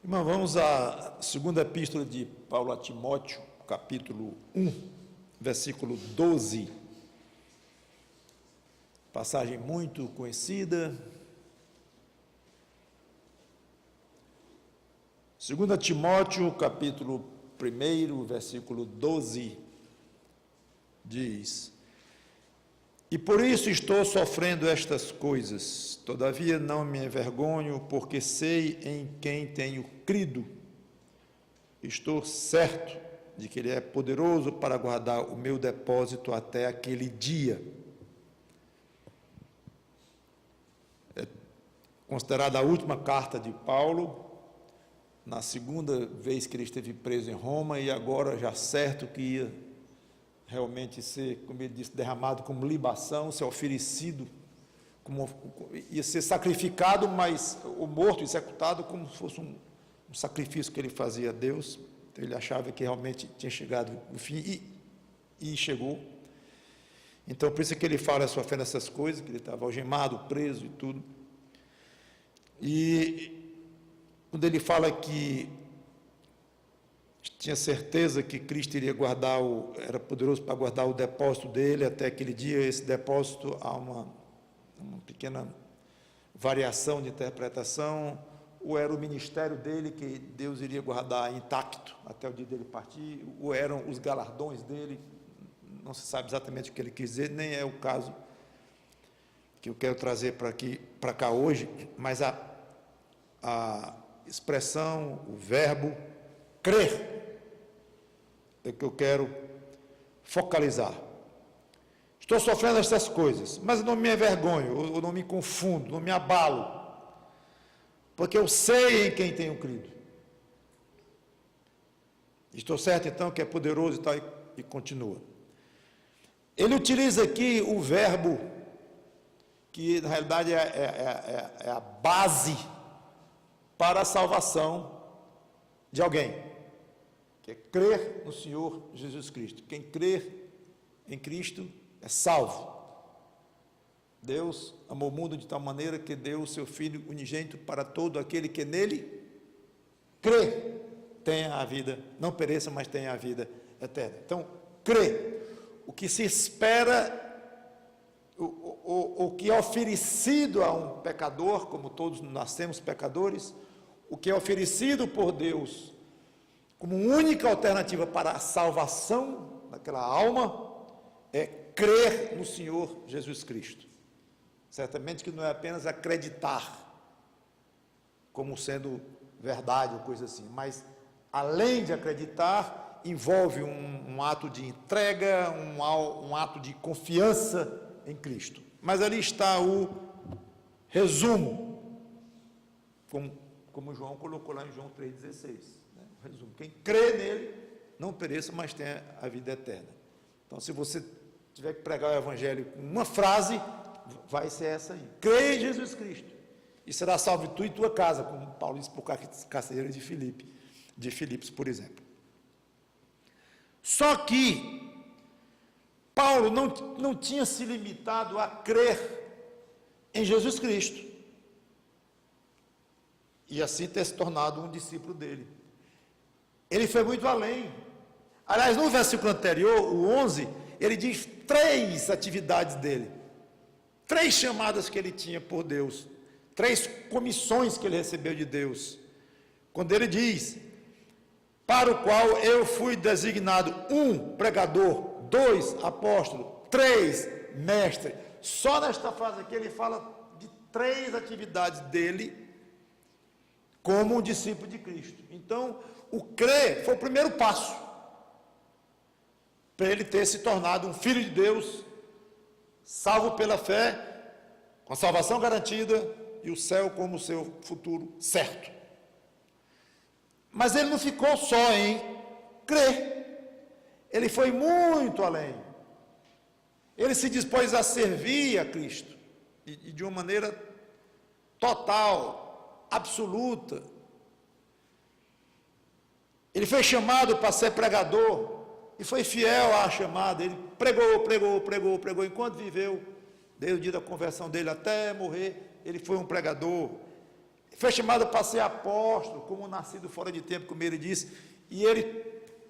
Irmão, vamos à segunda epístola de Paulo a Timóteo, capítulo 1, versículo 12. Passagem muito conhecida. 2 Timóteo, capítulo 1, versículo 12, diz: E por isso estou sofrendo estas coisas, todavia não me envergonho, porque sei em quem tenho crido. Estou certo de que Ele é poderoso para guardar o meu depósito até aquele dia. É considerada a última carta de Paulo, na segunda vez que ele esteve preso em Roma, e agora já certo que ia realmente ser, como ele disse, derramado como libação, ser oferecido, ia ser sacrificado, mas o morto, executado, como se fosse um sacrifício que ele fazia a Deus. Então, ele achava que realmente tinha chegado o fim, e chegou. Então, por isso que ele fala sofrendo essas coisas, que ele estava algemado, preso e tudo. E quando ele fala que tinha certeza que Cristo iria guardar, era poderoso para guardar o depósito dele até aquele dia, esse depósito, há uma pequena variação de interpretação, ou era o ministério dele que Deus iria guardar intacto até o dia dele partir, ou eram os galardões dele, não se sabe exatamente o que ele quis dizer, nem é o caso que eu quero trazer para cá hoje, mas a expressão, o verbo crer, é que eu quero focalizar. Estou sofrendo essas coisas, mas eu não me envergonho, eu não me confundo, não me abalo, porque eu sei em quem tenho crido. Estou certo, então, que é poderoso e tal, e continua. Ele utiliza aqui o verbo, que na realidade é a base para a salvação de alguém, que é crer no Senhor Jesus Cristo. Quem crer em Cristo é salvo. Deus amou o mundo de tal maneira que deu o seu Filho unigênito para todo aquele que nele crê, tenha a vida, não pereça, mas tenha a vida eterna. Então, crê. O que se espera, o que é oferecido a um pecador, como todos nascemos pecadores, o que é oferecido por Deus como única alternativa para a salvação daquela alma, é crer no Senhor Jesus Cristo. Certamente que não é apenas acreditar como sendo verdade ou coisa assim, mas além de acreditar, envolve um ato de entrega, um ato de confiança em Cristo. Mas ali está o resumo, como João colocou lá em João 3,16. Resumo: quem crê nele não pereça, mas tenha a vida eterna. Então, se você tiver que pregar o evangelho com uma frase, vai ser essa aí: crê em Jesus Cristo e será salvo tu e tua casa, como Paulo disse para o carcereiro de Filipos, por exemplo. Só que Paulo não tinha se limitado a crer em Jesus Cristo e assim ter se tornado um discípulo dele. Ele foi muito além. Aliás, no versículo anterior, o 11, ele diz 3 atividades dele, 3 chamadas que ele tinha por Deus, 3 comissões que ele recebeu de Deus. Quando ele diz: para o qual eu fui designado 1, pregador, 2, apóstolo, 3, mestre. Só nesta frase aqui ele fala de 3 atividades dele como um discípulo de Cristo. Então, o crer foi o primeiro passo para ele ter se tornado um filho de Deus, salvo pela fé, com a salvação garantida e o céu como seu futuro certo. Mas ele não ficou só em crer, ele foi muito além. Ele se dispôs a servir a Cristo, e de uma maneira total, absoluta. Ele foi chamado para ser pregador, e foi fiel à chamada. Ele pregou, enquanto viveu, desde o dia da conversão dele até morrer, ele foi um pregador. foi chamado para ser apóstolo, como nascido fora de tempo, como ele disse, e ele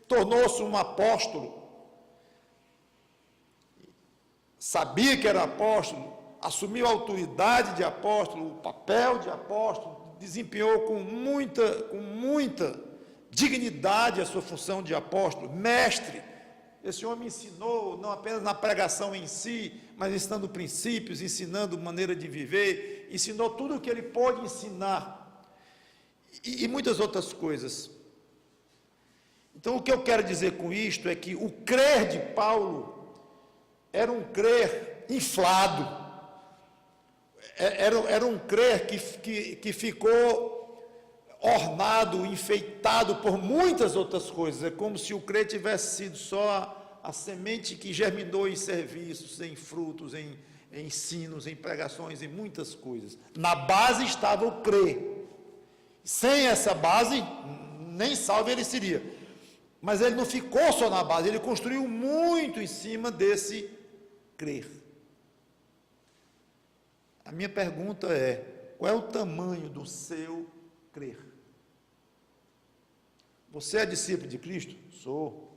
tornou-se um apóstolo. Sabia que era apóstolo, assumiu a autoridade de apóstolo, o papel de apóstolo, desempenhou com muita dignidade a sua função de apóstolo, mestre. Esse homem ensinou, não apenas na pregação em si, mas ensinando princípios, ensinando maneira de viver, ensinou tudo o que ele pôde ensinar, e muitas outras coisas. Então, o que eu quero dizer com isto é que o crer de Paulo era um crer inflado, era um crer que ficou ornado, enfeitado por muitas outras coisas. É como se o crer tivesse sido só a semente que germinou em serviços, em frutos, em ensinos, em pregações, em muitas coisas. Na base estava o crer. Sem essa base, nem salvo ele seria. Mas ele não ficou só na base, ele construiu muito em cima desse crer. A minha pergunta é: qual é o tamanho do seu crer? Você é discípulo de Cristo? Sou.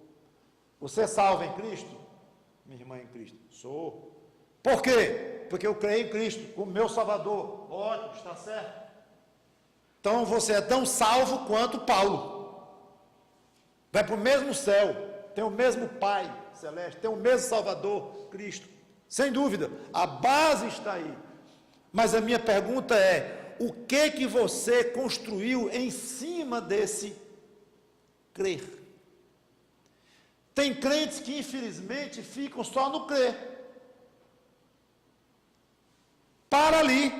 Você é salvo em Cristo? Minha irmã em Cristo? Sou. Por quê? Porque eu creio em Cristo como meu Salvador. Ótimo, está certo. Então você é tão salvo quanto Paulo. Vai para o mesmo céu, tem o mesmo Pai celeste, tem o mesmo Salvador, Cristo. Sem dúvida, a base está aí. Mas a minha pergunta é: o que você construiu em cima desse crer? Tem crentes que infelizmente ficam só no crer. Para ali.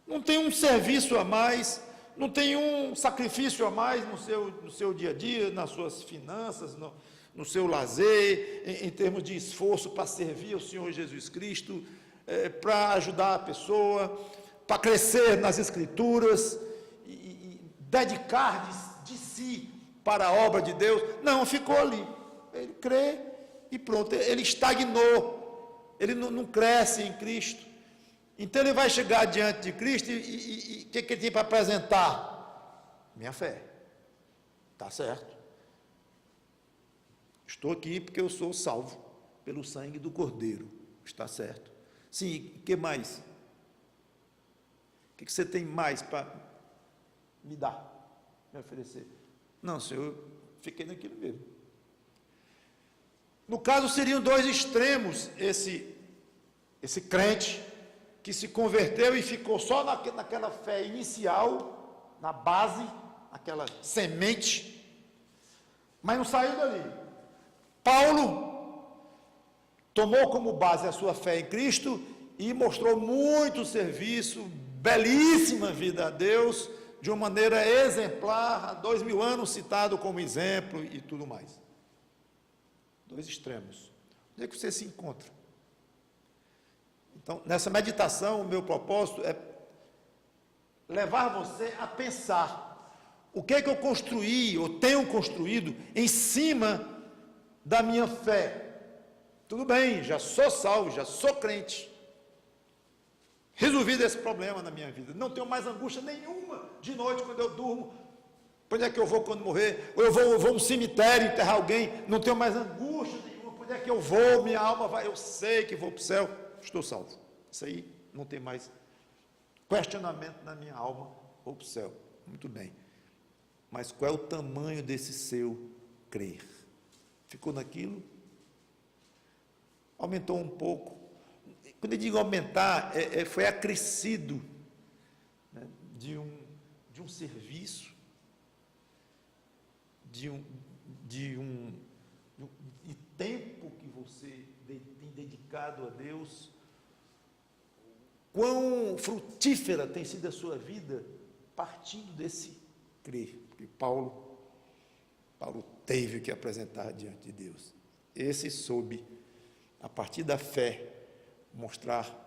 Não tem um serviço a mais, não tem um sacrifício a mais no seu dia a dia, nas suas finanças, no seu lazer, em termos de esforço para servir ao Senhor Jesus Cristo, para ajudar a pessoa, para crescer nas Escrituras, e dedicar de si para a obra de Deus. Não, ficou ali. Ele crê e pronto, ele estagnou, ele não cresce em Cristo. Então ele vai chegar diante de Cristo e o que ele tem para apresentar? Minha fé. Está certo. Estou aqui porque eu sou salvo pelo sangue do Cordeiro. Está certo. Sim, o que mais? O que você tem mais para me dar, me oferecer? Não, Senhor, eu fiquei naquilo mesmo. No caso, seriam dois extremos, esse crente que se converteu e ficou só naquela fé inicial, na base, aquela semente, mas não saiu dali. Paulo tomou como base a sua fé em Cristo e mostrou muito serviço, belíssima vida a Deus, de uma maneira exemplar, há 2000 anos citado como exemplo e tudo mais. Dois extremos. Onde é que você se encontra? Então, nessa meditação, o meu propósito é levar você a pensar o que é que eu construí, ou tenho construído, em cima da minha fé. Tudo bem, já sou salvo, já sou crente. Resolvido esse problema na minha vida. Não tenho mais angústia nenhuma de noite quando eu durmo. Para onde é que eu vou quando morrer? Ou eu vou a um cemitério enterrar alguém. Não tenho mais angústia nenhuma. Para onde é que eu vou? Minha alma vai. Eu sei que vou para o céu. Estou salvo. Isso aí não tem mais questionamento na minha alma. Vou para o céu. Muito bem. Mas qual é o tamanho desse seu crer? Ficou naquilo? Aumentou um pouco. Quando eu digo aumentar, foi acrescido, né, de um serviço, de tempo que você tem dedicado a Deus. Quão frutífera tem sido a sua vida partindo desse crer, porque Paulo teve que apresentar diante de Deus. Esse soube, a partir da fé, mostrar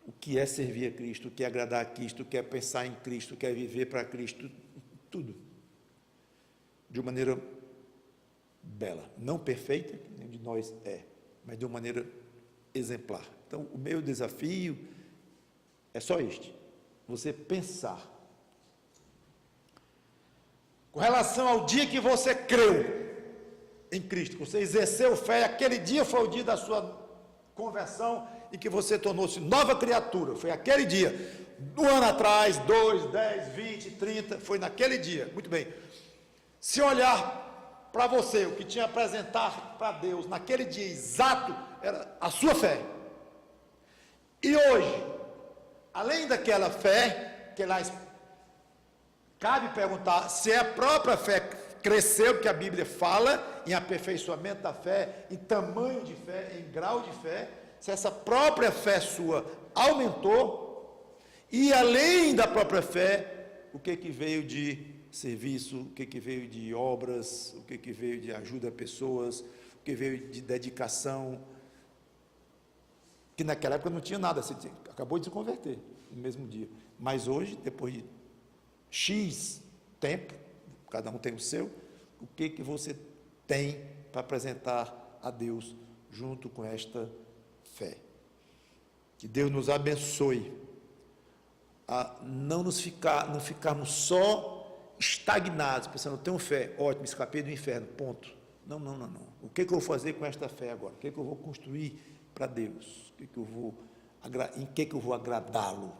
o que é servir a Cristo, o que é agradar a Cristo, o que é pensar em Cristo, o que é viver para Cristo, tudo, de uma maneira bela, não perfeita, que nenhum de nós é, mas de uma maneira exemplar. Então, o meu desafio é só este: você pensar com relação ao dia que você creu em Cristo, que você exerceu fé, aquele dia foi o dia da sua conversão e que você tornou-se nova criatura, foi aquele dia, um ano atrás, 2, 10, 20, 30, foi naquele dia. Muito bem, se olhar para você, o que tinha a apresentar para Deus naquele dia exato, era a sua fé, e hoje, além daquela fé, que lá cabe perguntar se a própria fé cresceu, porque a Bíblia fala em aperfeiçoamento da fé, em tamanho de fé, em grau de fé, se essa própria fé sua aumentou, e além da própria fé, o que veio de serviço, o que veio de obras, o que veio de ajuda a pessoas, o que veio de dedicação, que naquela época não tinha nada, você acabou de se converter no mesmo dia, mas hoje, depois de X tempo, cada um tem o seu, o que você tem para apresentar a Deus junto com esta fé? Que Deus nos abençoe a não ficarmos só estagnados, pensando, tenho fé, ótimo, escapei do inferno, ponto. Não. O que eu vou fazer com esta fé agora? O que eu vou construir para Deus? Em que eu vou agradá-lo?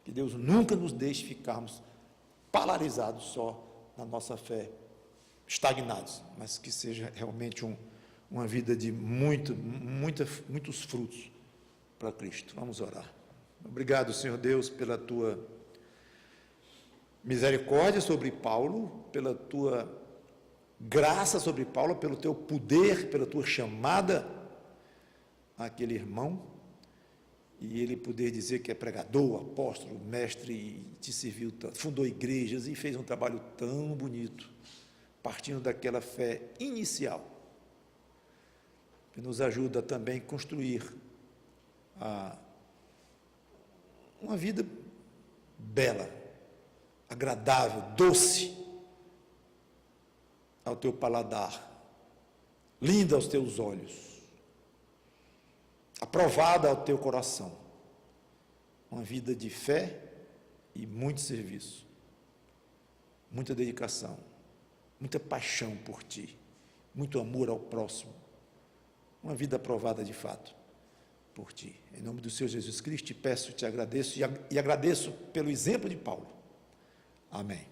Que Deus nunca nos deixe ficarmos paralisados só na nossa fé, estagnados, mas que seja realmente uma vida de muitos frutos para Cristo. Vamos orar. Obrigado, Senhor Deus, pela tua misericórdia sobre Paulo, pela tua graça sobre Paulo, pelo teu poder, pela tua chamada àquele irmão, e ele poder dizer que é pregador, apóstolo, mestre, e te serviu tanto, fundou igrejas e fez um trabalho tão bonito, partindo daquela fé inicial, que nos ajuda também a construir uma vida bela, agradável, doce ao teu paladar, linda aos teus olhos, aprovada ao teu coração, uma vida de fé e muito serviço, muita dedicação, muita paixão por ti, muito amor ao próximo, uma vida aprovada de fato por ti. Em nome do Senhor Jesus Cristo, te peço, te agradeço e agradeço pelo exemplo de Paulo. Amém.